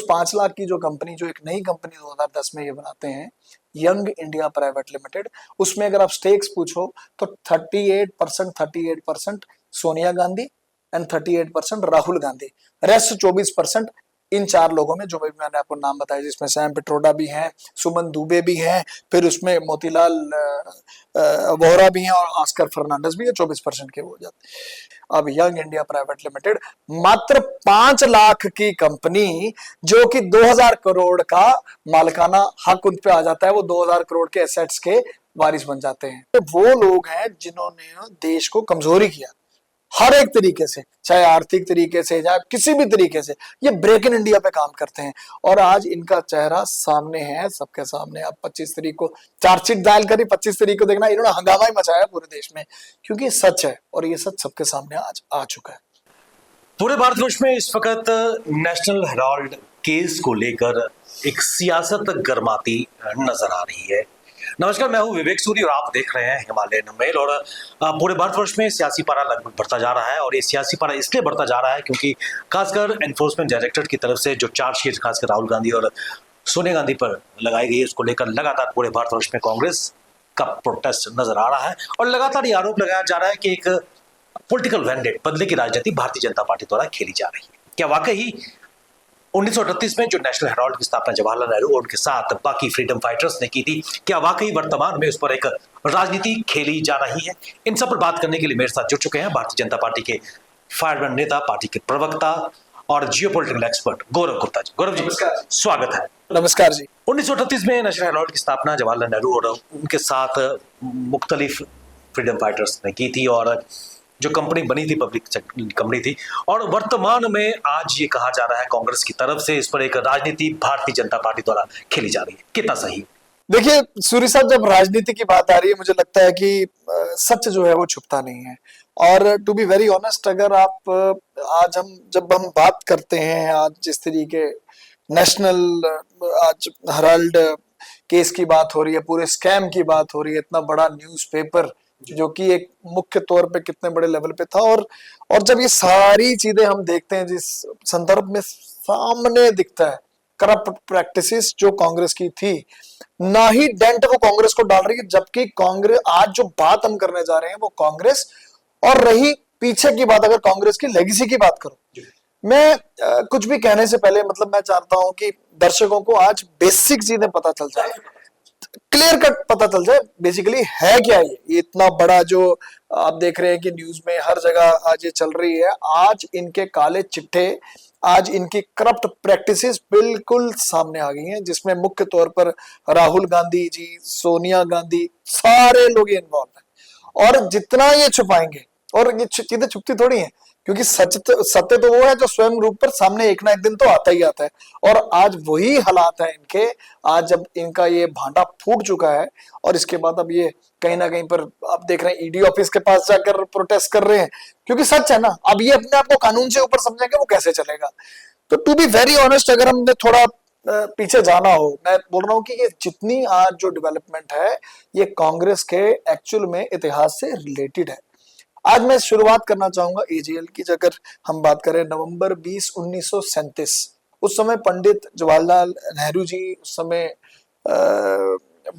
5 लाख की जो कंपनी, जो एक नई कंपनी 2010 में ये बनाते हैं, यंग इंडिया प्राइवेट लिमिटेड, उसमें अगर आप स्टेक्स पूछो तो 38% सोनिया गांधी एंड 38% राहुल गांधी, रेस्ट 24% इन 4 लोगों में, जो भी मैंने आपको नाम बताया, जिसमें सैम पिट्रोडा भी हैं, सुमन दुबे भी हैं, फिर उसमें मोतीलाल वोहरा भी हैं और ऑस्कर फर्नांडिस भी है, 24% के हो जाते। अब यंग इंडिया प्राइवेट लिमिटेड मात्र 5 लाख की कंपनी, जो कि 2000 करोड़ का मालिकाना हक उन पे आ जाता है, वो 2000 करोड़ के एसेट्स के वारिस बन जाते हैं। तो वो लोग हैं जिन्होंने देश को कमजोरी किया हर एक तरीके से, चाहे आर्थिक तरीके से, चाहे किसी भी तरीके से, ये ब्रेक इन इंडिया पे काम करते हैं। और आज इनका चेहरा सामने है, सबके सामने। आप 25 तारीख को चार्जशीट दायर करी, 25 तारीख को देखना, इन्होंने हंगामा ही मचाया पूरे देश में, क्योंकि सच है और ये सच सबके सामने आज आ चुका है। पूरे भारतवर्ष में इस वक्त नेशनल हेराल्ड केस को लेकर एक सियासत गर्माती नजर आ रही है। नमस्कार, मैं हूं विवेक सूरी और आप देख रहे हैं हिमालयन मेल। और पूरे भारतवर्ष में सियासी पारा लगभग बढ़ता जा रहा है, और ये सियासी पारा इसलिए बढ़ता जा रहा है क्योंकि खासकर एनफोर्समेंट डायरेक्टरेट की तरफ से जो चार्जशीट खासकर राहुल गांधी और सोनिया गांधी पर लगाई गई है, उसको लेकर लगातार पूरे भारतवर्ष में कांग्रेस का प्रोटेस्ट नजर आ रहा है। और लगातार ये आरोप लगाया जा रहा है कि एक पॉलिटिकल वेंडेट, बदले की राजनीति भारतीय जनता पार्टी द्वारा खेली जा रही है। क्या वाकई 1938 में जो नेशनल हेराल्ड की स्थापना जवाहरलाल नेहरू और उनके साथ बाकी फ्रीडम फाइटर्स ने की थी, क्या वाकई वर्तमान में उस पर एक राजनीति खेली जा रही है? इन सब पर बात करने के लिए मेरे साथ जुड़ चुके हैं भारतीय जनता पार्टी के फायरब्रांड नेता, पार्टी के प्रवक्ता और जियोपॉलिटिकल एक्सपर्ट गौरव गुप्ता जी। गौरव जी, स्वागत है। नमस्कार जी। 1938 में नेशनल हेराल्ड की स्थापना जवाहरलाल नेहरू और उनके साथ मुख्तलिफ फ्रीडम फाइटर्स ने की थी, और जो कंपनी बनी थी पब्लिक कंपनी थी। और वर्तमान में आज ये कहा जा रहा है कांग्रेस की तरफ से इस पर एक राजनीति भारतीय जनता पार्टी द्वारा खेली जा रही है। कितना सही? देखिए सूरी साहब, जब राजनीति की बात आ रही है, मुझे लगता है कि सच जो है वो छुपता नहीं है। और टू बी वेरी ऑनेस्ट, अगर आप आज जब हम बात करते हैं, आज जिस तरीके नेशनल आज हेराल्ड केस की बात हो रही है, पूरे स्कैम की बात हो रही है, इतना बड़ा न्यूज़पेपर जो कि एक मुख्य तौर पे कितने बड़े लेवल पे था, और जब ये सारी चीजें हम देखते हैं, जिस संदर्भ में सामने दिखता है करप्ट प्रैक्टिसेस जो कांग्रेस की थी, ना ही डेंट वो कांग्रेस को डाल रही है। जबकि कांग्रेस, आज जो बात हम करने जा रहे हैं वो कांग्रेस, और रही पीछे की बात, अगर कांग्रेस की लेगेसी की बात करूं, मैं कुछ भी कहने से पहले, मतलब मैं चाहता हूं कि दर्शकों को आज बेसिक चीजें पता चल जाए, क्लियर कट पता चल जाए बेसिकली है क्या ये इतना बड़ा जो आप देख रहे हैं कि न्यूज में हर जगह आज ये चल रही है। आज इनके काले चिट्ठे, आज इनकी करप्ट प्रैक्टिसेस बिल्कुल सामने आ गई हैं, जिसमें मुख्य तौर पर राहुल गांधी जी, सोनिया गांधी, सारे लोग इन्वॉल्व हैं। और जितना ये छुपाएंगे, और ये चीजें छुपती थोड़ी हैं, क्योंकि सत्य तो वो है जो स्वयं रूप पर सामने एक ना एक दिन तो आता ही आता है। और आज वही हालात है इनके, आज जब इनका ये भांडा फूट चुका है, और इसके बाद अब ये कहीं ना कहीं पर आप देख रहे हैं ईडी ऑफिस के पास जाकर प्रोटेस्ट कर रहे हैं, क्योंकि सच है ना। अब ये अपने आप को कानून से ऊपर समझेंगे, वो कैसे चलेगा? तो टू बी वेरी ऑनेस्ट, अगर हमने थोड़ा पीछे जाना हो, मैं बोल रहा हूँ कि ये जितनी आज जो डेवलपमेंट है, ये कांग्रेस के एक्चुअल में इतिहास से रिलेटेड है। आज मैं शुरुआत करना चाहूंगा एजेएल की। अगर हम बात करें नवंबर 20, 1937, उस समय पंडित जवाहरलाल नेहरू जी उस समय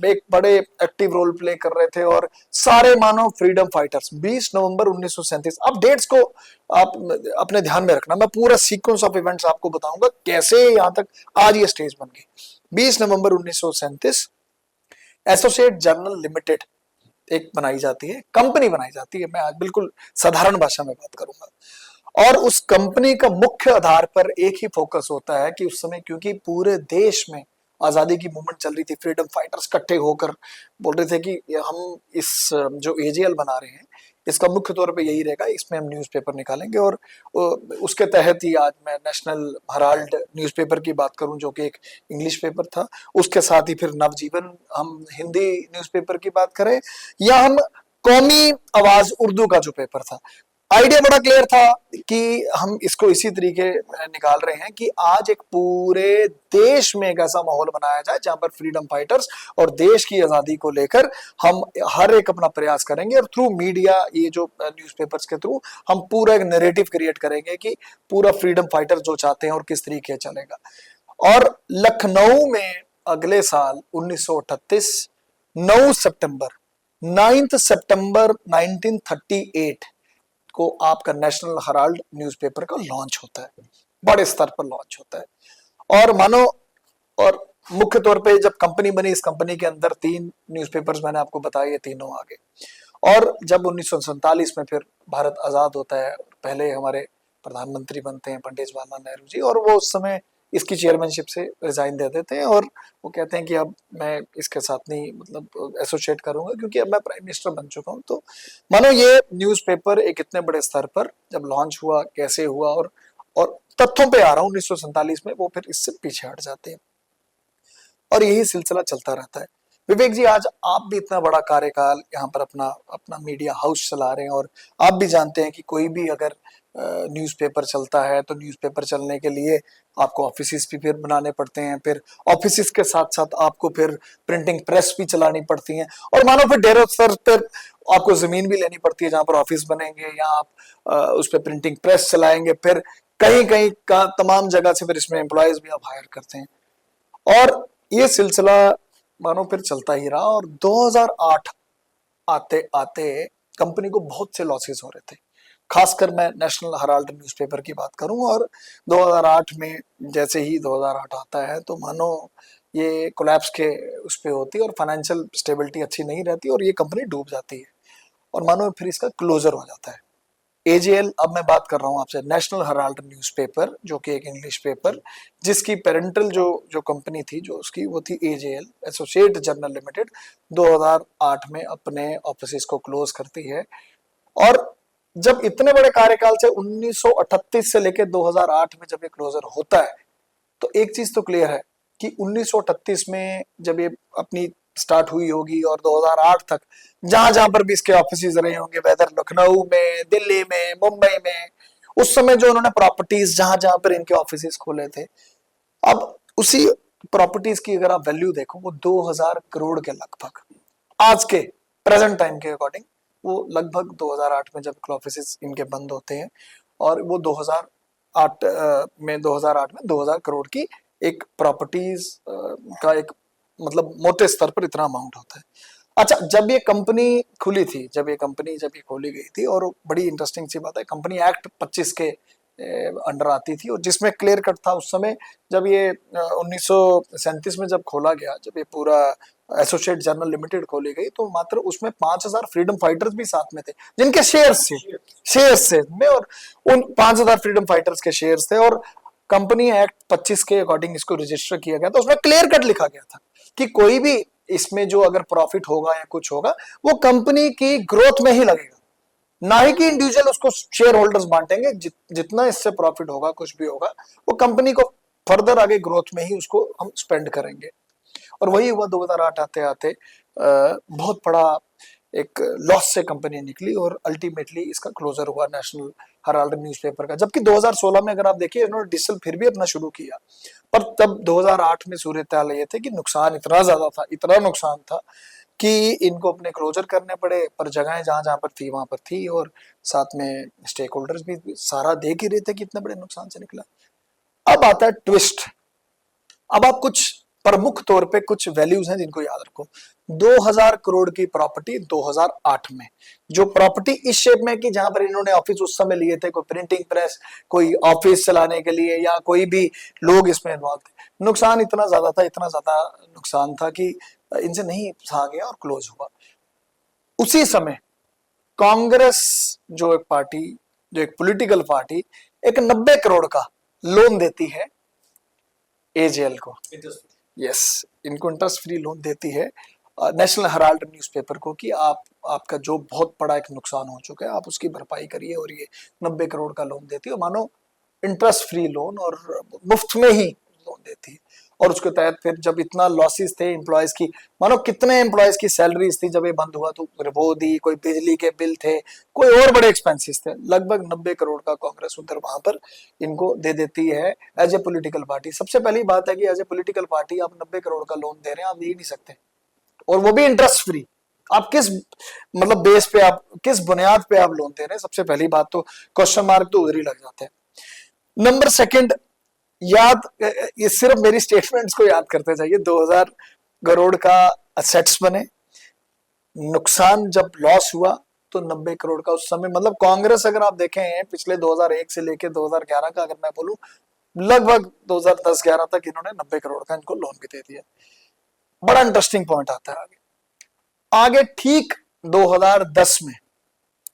एक बड़े एक्टिव रोल प्ले कर रहे थे, और सारे मानो फ्रीडम फाइटर्स। 20 नवंबर 1937, अब डेट्स को आप अपने ध्यान में रखना, मैं पूरा सीक्वेंस ऑफ इवेंट्स आपको बताऊंगा कैसे यहां तक आज ये स्टेज बन गई। 20 नवंबर 1937 एसोसिएट जर्नल लिमिटेड एक बनाई जाती है, कंपनी बनाई जाती है। मैं आज बिल्कुल साधारण भाषा में बात करूंगा। और उस कंपनी का मुख्य आधार पर एक ही फोकस होता है कि उस समय, क्योंकि पूरे देश में आजादी की मूवमेंट चल रही थी, फ्रीडम फाइटर्स इकट्ठे होकर बोल रहे थे कि हम इस जो एजेएल बना रहे हैं, इसका मुख्य तौर पे यही रहेगा, इसमें हम न्यूज़पेपर निकालेंगे। और उसके तहत ही आज मैं नेशनल हेराल्ड न्यूज़पेपर की बात करूं, जो कि एक इंग्लिश पेपर था, उसके साथ ही फिर नवजीवन हम हिंदी न्यूज़पेपर की बात करें, या हम कौमी आवाज उर्दू का जो पेपर था, आइडिया बड़ा क्लियर था कि हम इसको इसी तरीके निकाल रहे हैं कि आज एक पूरे देश में एक ऐसा माहौल बनाया जाए जहां पर फ्रीडम फाइटर्स और देश की आजादी को लेकर हम हर एक अपना प्रयास करेंगे, और थ्रू मीडिया, ये जो न्यूज़पेपर्स के थ्रू हम पूरा एक नैरेटिव क्रिएट करेंगे कि पूरा फ्रीडम फाइटर जो चाहते हैं और किस तरीके चलेगा। और लखनऊ में अगले साल 1938 9 सितंबर 9 सितंबर 1938 को आपका नेशनल हेराल्ड न्यूज़पेपर का लॉन्च होता है, बड़े स्तर पर लॉन्च होता है। और मानो, और मुख्य तौर पे जब कंपनी बनी, इस कंपनी के अंदर 3 न्यूज़पेपर्स मैंने आपको बताए, ये तीनों आ गए। और जब 1947 में फिर भारत आजाद होता है, पहले हमारे प्रधानमंत्री बनते हैं पंडित जवाहरलाल नेहरू जी, और वो उस समय इसकी चेयरमैनशिप से रिजाइन दे देते हैं और वो कहते हैं कि अब मैं इसके साथ नहीं मतलब एसोसिएट करूंगा, क्योंकि अब मैं प्राइम मिनिस्टर बन चुका हूं। तो मानो ये न्यूज़पेपर एक इतने बड़े स्तर पर जब लॉन्च हुआ, कैसे हुआ, और तथ्यों पे आ रहा हूँ 1947 में, वो फिर इससे पीछे हट जाते हैं और यही सिलसिला चलता रहता है। विवेक जी, आज आप भी इतना बड़ा कार्यकाल यहाँ पर अपना अपना मीडिया हाउस चला रहे हैं, और आप भी जानते हैं कि कोई भी अगर न्यूज़पेपर चलता है तो न्यूज़पेपर चलने के लिए आपको ऑफिसेस भी फिर बनाने पड़ते हैं, फिर ऑफिसेस के साथ साथ आपको फिर प्रिंटिंग प्रेस भी चलानी पड़ती है, और मानो फिर ढेरों स्तर पर आपको जमीन भी लेनी पड़ती है जहां पर ऑफिस बनेंगे, या आप उस पर प्रिंटिंग प्रेस चलाएंगे, फिर कहीं कहीं का तमाम जगह से फिर इसमें एम्प्लॉयज भी आप हायर करते हैं, और ये सिलसिला मानो फिर चलता ही रहा। और 2008 आते आते कंपनी को बहुत से लॉसेस हो रहे थे, खासकर मैं नेशनल हेराल्ड न्यूज़पेपर की बात करूं। और 2008 में जैसे ही 2008 आता है तो मानो ये कोलैप्स के उस पे होती है, और फाइनेंशियल स्टेबिलिटी अच्छी नहीं रहती, और ये कंपनी डूब जाती है, और मानो फिर इसका क्लोजर हो जाता है। एजेएल, अब मैं बात कर रहा हूं आपसे नेशनल हेराल्ड न्यूज़पेपर, जो कि एक इंग्लिश पेपर, जिसकी पेरेंटल जो जो कंपनी थी जो उसकी, वो थी एजेएल, एसोसिएट जर्नल लिमिटेड, 2008 में अपने ऑफिस को क्लोज करती है। और जब इतने बड़े कार्यकाल से 1938 से लेकर 2008 में जब ये क्लोजर होता है, तो एक चीज तो क्लियर है कि 1938 में जब ये अपनी स्टार्ट हुई होगी और 2008 तक जहां जहां पर भी इसके ऑफिस रहे होंगे, वेदर लखनऊ में, दिल्ली में, मुंबई में, उस समय जो उन्होंने प्रॉपर्टीज जहां जहां पर इनके ऑफिस खोले थे, अब उसी प्रॉपर्टीज की अगर आप वैल्यू देखो, वो 2000 करोड़ के लगभग, आज के प्रेजेंट टाइम के अकॉर्डिंग वो लगभग 2008 में जब ऑफिस इनके बंद होते हैं, और वो 2008 में 2000 करोड़ की एक प्रॉपर्टीज का एक मतलब मोटे स्तर पर इतना अमाउंट होता है। अच्छा, जब ये कंपनी खुली थी, जब ये खोली गई थी, और बड़ी इंटरेस्टिंग सी बात है, कंपनी एक्ट 25 के अंडर आती थी, और जिसमें क्लियर कट था उस समय जब ये 1937 में जब खोला गया, जब ये पूरा एसोसिएट जर्नल लिमिटेड खोली गई, तो मात्र उसमें 5000 फ्रीडम फाइटर्स भी साथ में थे, जिनके शेयर्स थे में, और उन 5000 फ्रीडम फाइटर्स के शेयर्स थे, और कंपनी एक्ट 25 के अकॉर्डिंग इसको रजिस्टर किया गया था। उसमें क्लियर कट लिखा गया था कि कोई भी इसमें जो अगर प्रॉफिट होगा या कुछ होगा, वो कंपनी की ग्रोथ में ही लगेगा, ना ही कि इंडिविजुअल उसको शेयर होल्डर्स बांटेंगे। जितना इससे प्रॉफिट होगा, कुछ भी होगा, वो कंपनी को फर्दर आगे ग्रोथ में ही उसको हम स्पेंड करेंगे। और वही हुआ, 2008 आते आते बहुत बड़ा एक लॉस से कंपनी निकली, और अल्टीमेटली इसका क्लोजर हुआ नेशनल हेराल्ड न्यूज़पेपर का। जबकि 2016 में अगर आप देखिए, इन्होंने डिजिटल फिर भी अपना शुरू किया, पर तब 2008 में सूरत हाल ये थे कि नुकसान इतना ज्यादा था, इतना नुकसान था कि इनको अपने क्लोजर करने पड़े। पर जगहें जहां जहां पर थी वहां पर थी, और साथ में स्टेक होल्डर्स भी सारा देख ही रहे थे कि इतने बड़े नुकसान से निकला। अब आता है ट्विस्ट। अब आप कुछ प्रमुख तौर पे कुछ वैल्यूज हैं जिनको याद रखो। 2000 करोड़ की प्रॉपर्टी 2008 में, जो प्रॉपर्टी इस शेप में कि जहां पर इन्होंने ऑफिस उस समय लिए थे, कोई प्रिंटिंग प्रेस, कोई ऑफिस चलाने के लिए, या कोई भी लोग इसमें इन्वॉल्व थे, नुकसान इतना ज्यादा था, इतना ज्यादा नुकसान था कि इनसे नहीं सहा गया और क्लोज हुआ। उसी समय कांग्रेस जो एक पार्टी, जो एक पॉलिटिकल पार्टी, एक 90 करोड़ का लोन देती है एजेएल को। यस, इनको इंटरेस्ट फ्री लोन देती है नेशनल हेराल्ड न्यूज़पेपर को, कि आपका जो बहुत बड़ा एक नुकसान हो चुका है, आप उसकी भरपाई करिए, और ये 90 करोड़ का लोन देती है, मानो इंटरेस्ट फ्री लोन, और मुफ्त में ही लोन देती है। और उसके तहत फिर जब इतना लॉसेस थे एम्प्लॉयज की, मानो कितने एम्प्लॉयज की सैलरीज थी जब ये बंद हुआ, तो वो दी, कोई बिजली के बिल थे, कोई और बड़े एक्सपेंसेस थे, लगभग 90 करोड़ का कांग्रेस उधर वहां पर इनको दे देती है एज ए पॉलिटिकल पार्टी। सबसे पहली बात है कि एज ए पॉलिटिकल पार्टी आप 90 करोड़ का लोन दे रहे हैं, आप दे ही नहीं सकते, और वो भी इंटरेस्ट फ्री। आप किस मतलब बेस पे, आप किस बुनियाद पे आप लोन दे रहे हैं? सबसे पहली बात तो क्वेश्चन मार्क तो उधर ही लग जाते हैं। नंबर सेकंड, याद, ये सिर्फ मेरी स्टेटमेंट्स को याद करते जाइए। 2000 करोड़ का असेट्स बने, नुकसान जब लॉस हुआ तो 90 करोड़ का उस समय, मतलब कांग्रेस अगर आप देखें पिछले 2001 से लेके 2011 का अगर मैं बोलूं, लगभग 2010-11 तक इन्होंने 90 करोड़ का इनको लोन भी दे दिया। बड़ा इंटरेस्टिंग पॉइंट आता है आगे। आगे ठीक 2010 में,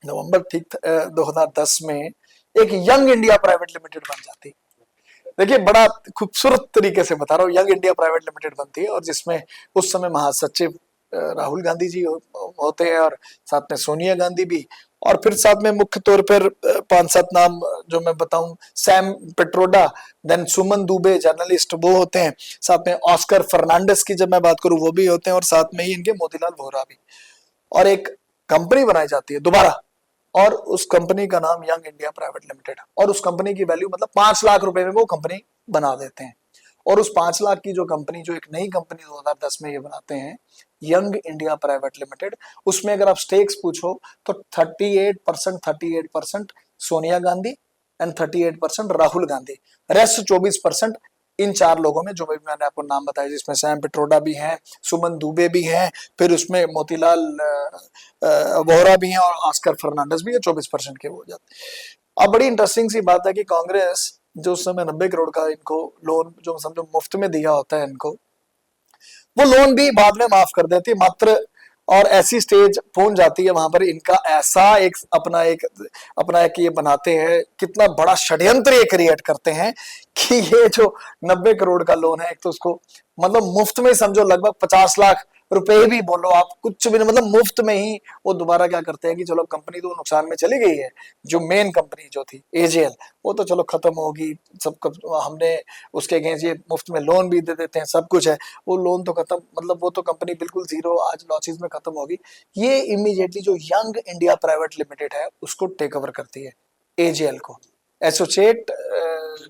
नवंबर ठीक 2010 में एक यंग इंडिया प्राइवेट लिमिटेड बन जाती है। देखिए बड़ा खूबसूरत तरीके से बता रहा हूँ, यंग इंडिया प्राइवेट लिमिटेड बनती है और जिसमें उस समय महासचिव राहुल गांधी जी होते हैं और साथ में सोनिया गांधी भी, और फिर साथ में मुख्य तौर पर 5-7 नाम जो मैं बताऊं, सैम पिट्रोडा, देन सुमन दुबे जर्नलिस्ट वो होते हैं, साथ में ऑस्कर फर्नांडिस की जब मैं बात करूं वो भी होते हैं, और साथ में ही इनके मोतीलाल वोहरा भी। और एक कंपनी बनाई जाती है दोबारा, और उस कंपनी का नाम यंग इंडिया प्राइवेट लिमिटेड, और उस कंपनी की वैल्यू मतलब 5 लाख रुपए में वो कंपनी बना देते हैं। और उस 5 लाख की जो कंपनी, जो एक नई कंपनी 2010 में ये बनाते हैं यंग इंडिया प्राइवेट लिमिटेड, उसमें अगर आप स्टेक्स पूछो तो 38% सोनिया गांधी एंड 38% राहुल गांधी, रेस्ट 24% इन 4 लोगों में, जो भी मैंने आपको नाम बताया, जिसमें सैम पिट्रोडा भी हैं, सुमन दुबे भी हैं, फिर उसमें मोतीलाल वोहरा भी हैं और ऑस्कर फर्नांडिस भी है, 24% के हो जाते। अब बड़ी इंटरेस्टिंग सी बात है कि कांग्रेस जो उस समय 90 करोड़ का इनको लोन जो समझो मुफ्त में दिया होता है इनको, वो लोन भी बाद में माफ कर देती है मात्र, और ऐसी स्टेज पहुंच जाती है वहां पर इनका ऐसा एक अपना एक ये बनाते हैं, कितना बड़ा षड्यंत्र ये क्रिएट करते हैं कि ये जो 90 करोड़ का लोन है, एक तो उसको मतलब मुफ्त में समझो, लगभग 50 लाख रुपए भी बोलो आप, कुछ भी नहीं, मतलब मुफ्त में ही वो दोबारा क्या करते हैं कि चलो कंपनी तो नुकसान में चली गई है, जो मेन कंपनी जो थी एजेएल वो तो चलो खत्म होगी, सब हमने उसके अगेंस्ट ये मुफ्त में लोन भी दे देते हैं, सब कुछ है, वो लोन तो खत्म, मतलब वो तो कंपनी बिल्कुल जीरो आज लॉसेस में खत्म होगी। ये इमीडिएटली जो यंग इंडिया प्राइवेट लिमिटेड है उसको टेक ओवर करती है, एजेएल को, एसोसिएट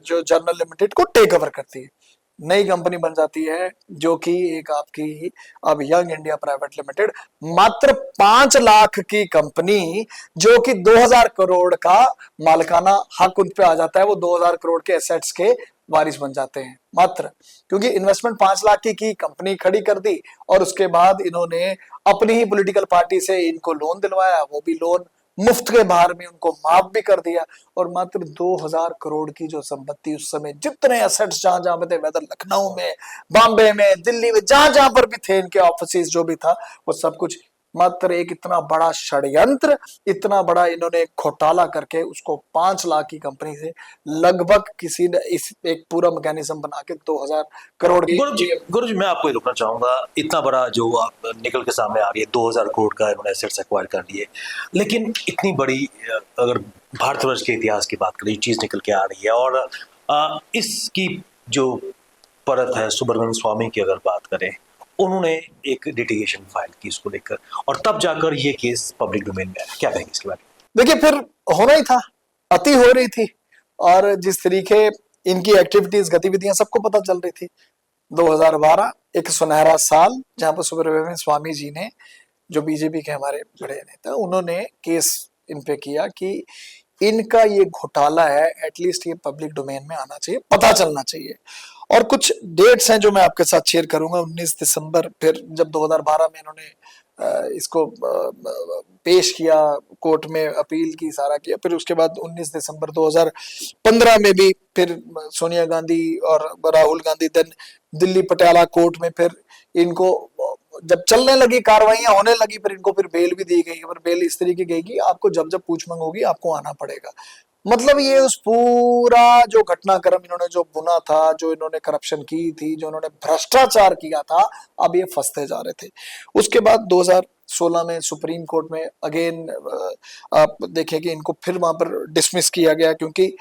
जो जर्नल लिमिटेड को टेक ओवर करती है, नई कंपनी बन जाती है जो कि एक आपकी अब यंग इंडिया प्राइवेट लिमिटेड, मात्र 5 लाख की कंपनी जो कि 2000 करोड़ का मालिकाना हक उन पे आ जाता है, वो 2000 करोड़ के एसेट्स के वारिस बन जाते हैं मात्र, क्योंकि इन्वेस्टमेंट 5 लाख की कंपनी खड़ी कर दी और उसके बाद इन्होंने अपनी ही पॉलिटिकल पार्टी से इनको लोन दिलवाया, वो भी लोन मुफ्त के बाहर में उनको माफ भी कर दिया, और मात्र 2000 करोड़ की जो संपत्ति उस समय जितने एसेट्स जहां जहां पे थे, वेदर लखनऊ में, बॉम्बे में, दिल्ली में, जहां जहां पर भी थे इनके ऑफिस जो भी था, वो सब कुछ मात्र एक इतना बड़ा षड्यंत्र, इतना बड़ा इन्होंने घोटाला करके उसको 5 लाख की कंपनी से लगभग किसी ने इस एक पूरा मैकेनिज्म बना के 2000 करोड़ की। गुरु जी मैं आपको ये रोकना चाहूंगा, इतना बड़ा जो आप निकल के सामने आ रही है, 2000 करोड़ का इन्होंने एसेट्स एक्वायर कर लिए, लेकिन इतनी बड़ी अगर भारतवर्ष के इतिहास की बात करें चीज निकल के आ रही है, और इसकी जो परत है सुब्रमण्यम स्वामी की अगर बात करें, उन्होंने एक लिटिगेशन फाइल की इसको लेकर, और तब जाकर ये केस पब्लिक डोमेन में आया, क्या कहेंगे इसके बारे में? देखिए फिर होना ही था, अति हो रही थी, और जिस तरीके इनकी एक्टिविटीज गतिविधियां सबको पता चल रही थी। 2012 एक सुनहरा साल जहां पर सुब्रमण्यम स्वामी जी ने, जो बीजेपी के हमारे बड़े नेता, उन्होंने केस इन पे किया कि इनका ये घोटाला है, एटलीस्ट ये पब्लिक डोमेन में आना चाहिए, पता चलना चाहिए। और कुछ डेट्स हैं जो मैं आपके साथ शेयर करूंगा। 19 दिसंबर, फिर जब 2012 में इन्होंने इसको पेश किया कोर्ट में, अपील की, सारा किया, फिर उसके बाद 19 दिसंबर 2015 में भी फिर सोनिया गांधी और राहुल गांधी देन दिल्ली पटियाला कोर्ट में फिर इनको जब चलने लगी, कार्रवाइयां होने लगी, फिर इनको फिर बेल भी दी गई, पर बेल इस तरीके गई कि आपको जब जब पूछ मंग होगी आपको आना पड़ेगा। मतलब ये उस पूरा जो घटनाक्रम इन्होंने जो बुना था, जो इन्होंने करप्शन की थी, जो इन्होंने भ्रष्टाचार किया था, अब ये फंसते जा रहे थे। उसके बाद 2016 में सुप्रीम कोर्ट में अगेन आप देखें कि इनको फिर वहां पर डिसमिस किया गया, क्योंकि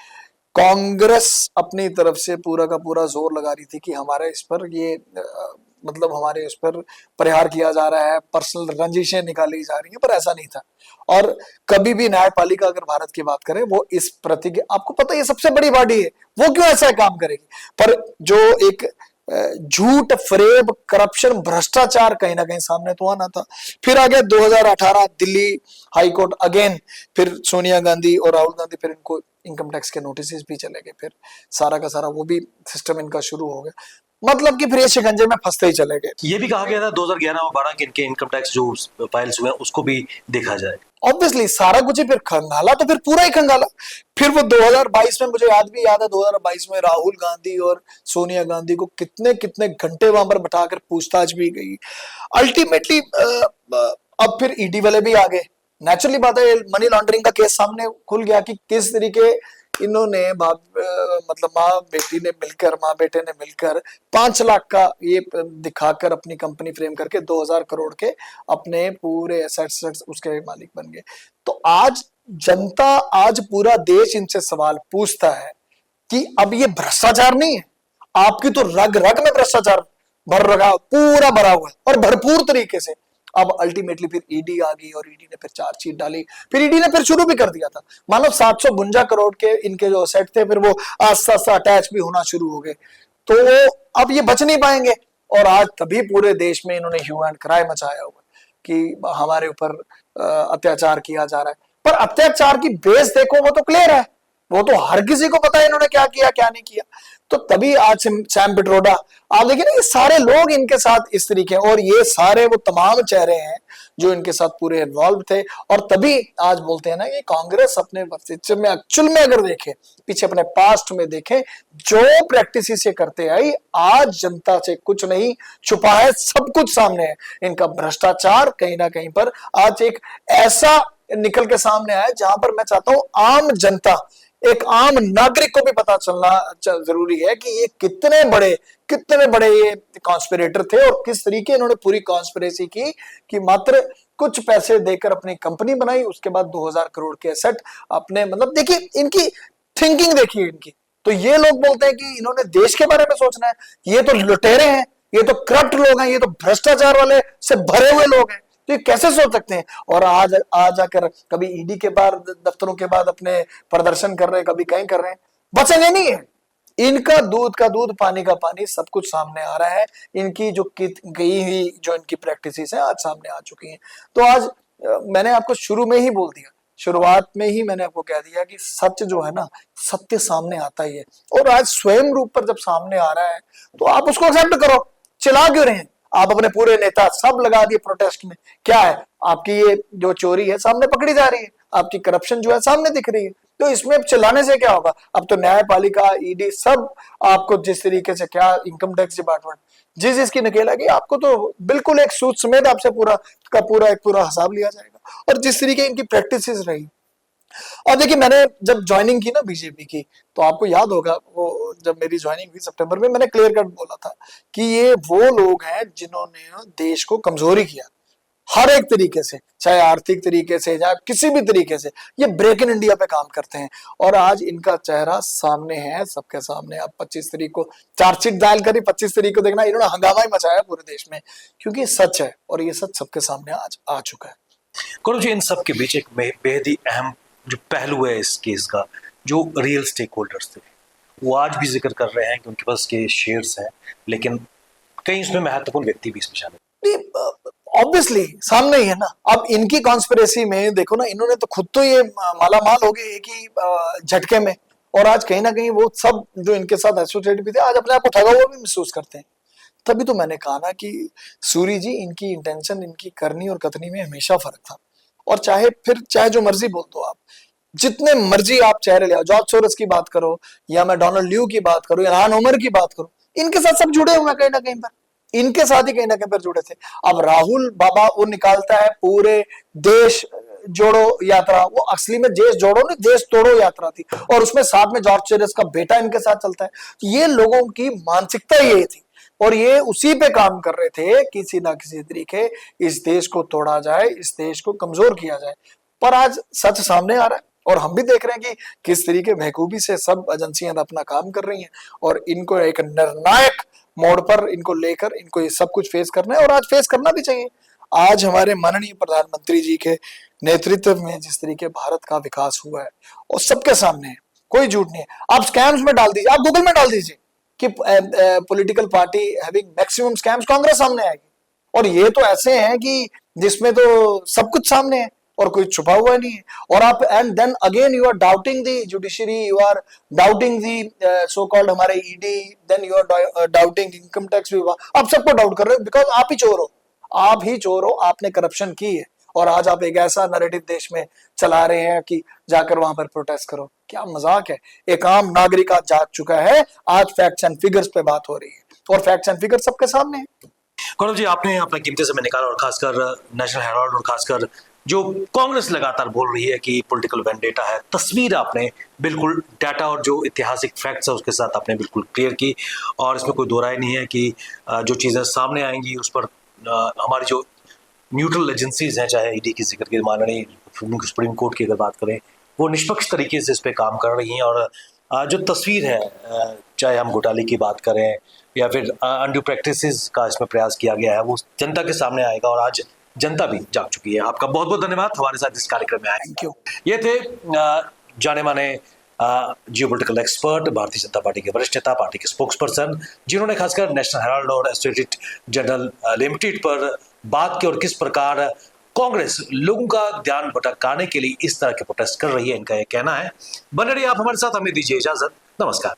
कांग्रेस अपनी तरफ से पूरा का पूरा जोर लगा रही थी कि हमारे इस पर ये मतलब हमारे उस पर प्रहार किया जा रहा है, पर्सनल रंजिशें निकाली जा रही हैं, पर ऐसा नहीं था। और कभी भी न्यायपालिका अगर भारत की बात करें, वो इस प्रति, आपको पता है ये सबसे बड़ी बॉडी है, वो क्यों ऐसा काम करेगी? पर जो एक झूठ, फरेब, करप्शन, भ्रष्टाचार कहीं ना कहीं सामने तो आना था। फिर आ गया 2018 दिल्ली हाई कोर्ट अगेन, फिर सोनिया गांधी और राहुल गांधी, फिर इनको इनकम टैक्स के नोटिस भी चले गए, फिर सारा का सारा वो भी सिस्टम इनका शुरू हो गया। मतलब कि फिर ये शिकंजे में फंसते ही चले गए। ये भी कहा गया था 2011 और 12 के इनके इनकम टैक्स जो फाइल्स हुए हैं उसको भी देखा जाए। ऑब्वियसली सारा कुछ ही फिर खंगाला, तो फिर पूरा ही खंगाला। फिर वो 2022 में, मुझे भी याद है 2022 में राहुल गांधी और सोनिया गांधी को कितने कितने घंटे वहां पर बैठाकर पूछताछ भी गई। अल्टीमेटली अब फिर ईडी वाले भी आ गए। नेचुरली बात है, मनी लॉन्ड्रिंग का केस सामने खुल गया कि किस तरीके इन्होंने मतलब माँ बेटे ने मिलकर 5 लाख का ये दिखाकर अपनी कंपनी फ्रेम करके 2000 करोड़ के अपने पूरे एसेट्स उसके मालिक बन गए। तो आज जनता, आज पूरा देश इनसे सवाल पूछता है कि अब ये भ्रष्टाचार नहीं है, आपकी तो रग रग में भ्रष्टाचार पूरा भरा हुआ है और भरपूर तरीके से। अब अल्टीमेटली फिर ईडी आ गई और ईडी ने फिर चार्जशीट डाली, फिर ईडी ने फिर शुरू भी कर दिया था। मान लो 752 करोड़ के इनके जो असेट थे, फिर वो आस्ता आस्ता अटैच भी होना शुरू हो गए, तो अब ये बच नहीं पाएंगे। और आज तभी पूरे देश में इन्होंने ह्यू एंड क्राई मचाया हुआ कि हमारे ऊपर अत्याचार किया जा रहा है। पर अत्याचार की बेस देखो, वो तो क्लियर है, वो तो हर किसी को पता है इन्होंने क्या किया क्या नहीं किया। तो तभी आज सैम पिट्रोडा, आप देखिए ना, ये सारे लोग इनके साथ इस तरीके, और ये सारे वो तमाम चेहरे हैं जो इनके साथ पूरे इन्वॉल्व थे। और तभी आज बोलते हैं ना कि कांग्रेस अपने वर्चस्व में, एक्चुअल में अगर देखें, पीछे अपने पास्ट में देखें, जो प्रैक्टिस से करते आई, आज जनता से कुछ नहीं छुपा है, सब कुछ सामने है। इनका भ्रष्टाचार कहीं ना कहीं पर आज एक ऐसा निकल के सामने आया जहां पर मैं चाहता हूं आम जनता, एक आम नागरिक को भी पता चलना जरूरी है कि ये कितने बड़े ये कॉन्स्पिरेटर थे और किस तरीके इन्होंने पूरी कॉन्स्पिरेसी की कि मात्र कुछ पैसे देकर अपनी कंपनी बनाई, उसके बाद 2000 करोड़ के एसेट अपने, मतलब देखिए इनकी थिंकिंग, देखिए इनकी। तो ये लोग बोलते हैं कि इन्होंने देश के बारे में सोचना है, ये तो लुटेरे हैं, ये तो करप्ट लोग हैं, ये तो भ्रष्टाचार वाले से भरे हुए लोग हैं, तो ये कैसे सोच सकते हैं। और आज आकर कभी ईडी के बाद, दफ्तरों के बाद अपने प्रदर्शन कर रहे हैं, कभी कहीं कर रहे हैं, बचेंगे नहीं है। इनका दूध का दूध, पानी का पानी, सब कुछ सामने आ रहा है। इनकी जो गई हुई जो इनकी प्रैक्टिसेस हैं आज सामने आ चुकी हैं। तो आज मैंने आपको शुरू में ही बोल दिया, शुरुआत में ही मैंने आपको कह दिया कि सच जो है ना, सत्य सामने आता ही है। और आज स्वयं रूप पर जब सामने आ रहा है तो आप उसको एक्सेप्ट करो। चिल्ला क्यों रहे हैं आप? अपने पूरे नेता सब लगा दिए प्रोटेस्ट में। क्या है, आपकी ये जो चोरी है सामने पकड़ी जा रही है, आपकी करप्शन जो है सामने दिख रही है, तो इसमें अब चिल्लाने से क्या होगा? अब तो न्यायपालिका, ईडी, सब आपको जिस तरीके से, क्या इनकम टैक्स डिपार्टमेंट जिस जिसकी नकेलेगी, आपको तो बिल्कुल एक सूद समेत आपसे पूरा का पूरा एक पूरा हिसाब लिया जाएगा। और जिस तरीके इनकी प्रैक्टिस रही, और देखिए मैंने जब ज्वाइनिंग की ना बीजेपी की, तो आपको याद होगा वो जब मेरी ज्वाइनिंग हुई सितंबर में, मैंने क्लियर कट बोला था कि ये वो लोग हैं जिन्होंने देश को कमजोरी किया हर एक तरीके से, चाहे आर्थिक तरीके से, चाहे किसी भी तरीके से। ये ब्रेक इन इंडिया पे काम करते हैं और आज इनका चेहरा सामने है, सबके सामने। आप 25 तारीख को चार्जशीट दायर करी, 25 तारीख को देखना, इन्होंने हंगामा ही मचाया पूरे देश में, क्योंकि सच है और ये सच सबके सामने आज आ चुका है। कौरव जी, इन सब के बीच एक बेहद ही अहम जो पहलू है इस केस का, जो रियल स्टेक होल्डर्स थे वो आज भी जिक्र कर रहे हैं कि उनके पास के शेयर्स हैं, लेकिन कई उसमें महत्वपूर्ण व्यक्ति भी इसमें शामिल। ऑब्वियसली सामने ही है ना। अब इनकी कॉन्स्पिरेसी में देखो ना, इन्होंने तो खुद तो ये माला माल हो गए एक ही झटके में, और आज कहीं ना कहीं वो सब जो इनके साथ एसोसिएट भी थे आज अपने आप को ठगा हुआ भी महसूस करते हैं। तभी तो मैंने कहा ना कि सूरी जी, इनकी इंटेंशन, इनकी करनी और कथनी में हमेशा फर्क था। और चाहे जो मर्जी बोल दो आप, जितने मर्जी आप चेहरे ले आओ, जॉर्ज सोरोस की बात करो या मैं डोनाल्ड ल्यू की बात करूं या रान उमर की बात करूं, इनके साथ सब जुड़े हुए हैं कहीं ना कहीं पर, इनके साथ ही कहीं ना कहीं पर जुड़े थे। अब राहुल बाबा वो निकालता है पूरे देश जोड़ो यात्रा, वो असली में देश जोड़ो नहीं, देश तोड़ो यात्रा थी, और उसमें साथ में जॉर्ज सोरोस का बेटा इनके साथ चलता है। ये लोगों की मानसिकता ये थी और ये उसी पे काम कर रहे थे, किसी ना किसी तरीके इस देश को तोड़ा जाए, इस देश को कमजोर किया जाए। पर आज सच सामने आ रहा है और हम भी देख रहे हैं कि किस तरीके महकूबी से सब एजेंसियां अपना काम कर रही हैं और इनको एक निर्णायक मोड़ पर इनको लेकर इनको ये सब कुछ फेस करना है, और आज फेस करना भी चाहिए। आज हमारे माननीय प्रधानमंत्री जी के नेतृत्व में जिस तरीके भारत का विकास हुआ है और सबके सामने है, कोई झूठ नहीं है। आप स्कैम्स में डाल दीजिए, आप गूगल में डाल दीजिए, कि political party having maximum scams, Congress सामने आएगी। और ये तो ऐसे हैं कि जिसमें तो सब कुछ सामने है और कोई छुपा हुआ नहीं है। और आप and then again you are doubting the judiciary, you are doubting the so called हमारे ED, then you are doubting income tax विभाग। आप सबको डाउट कर रहे हो बिकॉज आप ही चोर हो, आप ही चोर हो, आपने करप्शन की है। और आज आप एक ऐसा नैरेटिव देश में चला रहे हैं कि जाकर वहां पर प्रोटेस्ट करो। क्या मजाक है। एक आम नागरिक आज जाग चुका है, आज फैक्ट्स एंड फिगर्स पे बात हो रही है और फैक्ट्स एंड फिगर्स सबके सामने है। गौरव जी, आपने अपना कीमती समय निकाला और खासकर नेशनल हेराल्ड और खासकर जो कांग्रेस लगातार बोल रही है कि पॉलिटिकल वेंडेटा है, तस्वीर आपने बिल्कुल डाटा और जो ऐतिहासिक फैक्ट्स है उसके साथ आपने बिल्कुल क्लियर की। और इसमें कोई दो राय नहीं है कि जो चीज़ें सामने आएंगी उस पर हमारी जो न्यूट्रल एजेंसीज हैं, चाहे ईडी की जिक्र की, माननीय सुप्रीम कोर्ट की अगर बात करें, वो निष्पक्ष तरीके से इस पे काम कर रही हैं। और जो तस्वीर है, चाहे हम घोटाले की बात करें या फिर अनड्यू प्रैक्टिसेस का इसमें प्रयास किया गया है, वो जनता के सामने आएगा और आज जनता भी जाग चुकी है। आपका बहुत बहुत धन्यवाद हमारे साथ इस कार्यक्रम में आए। Thank you. ये थे जाने माने geopolitical expert, Bharatiya Janata party के वरिष्ठ नेता, पार्टी के स्पोक्स पर्सन, जिन्होंने खासकर नेशनल हेराल्ड और एसोसिएटेड जर्नल लिमिटेड पर बात की और किस प्रकार कांग्रेस लोगों का ध्यान भटकाने के लिए इस तरह के प्रोटेस्ट कर रही है, इनका यह कहना है। बने रहिए आप हमारे साथ, हमें दीजिए इजाजत। नमस्कार।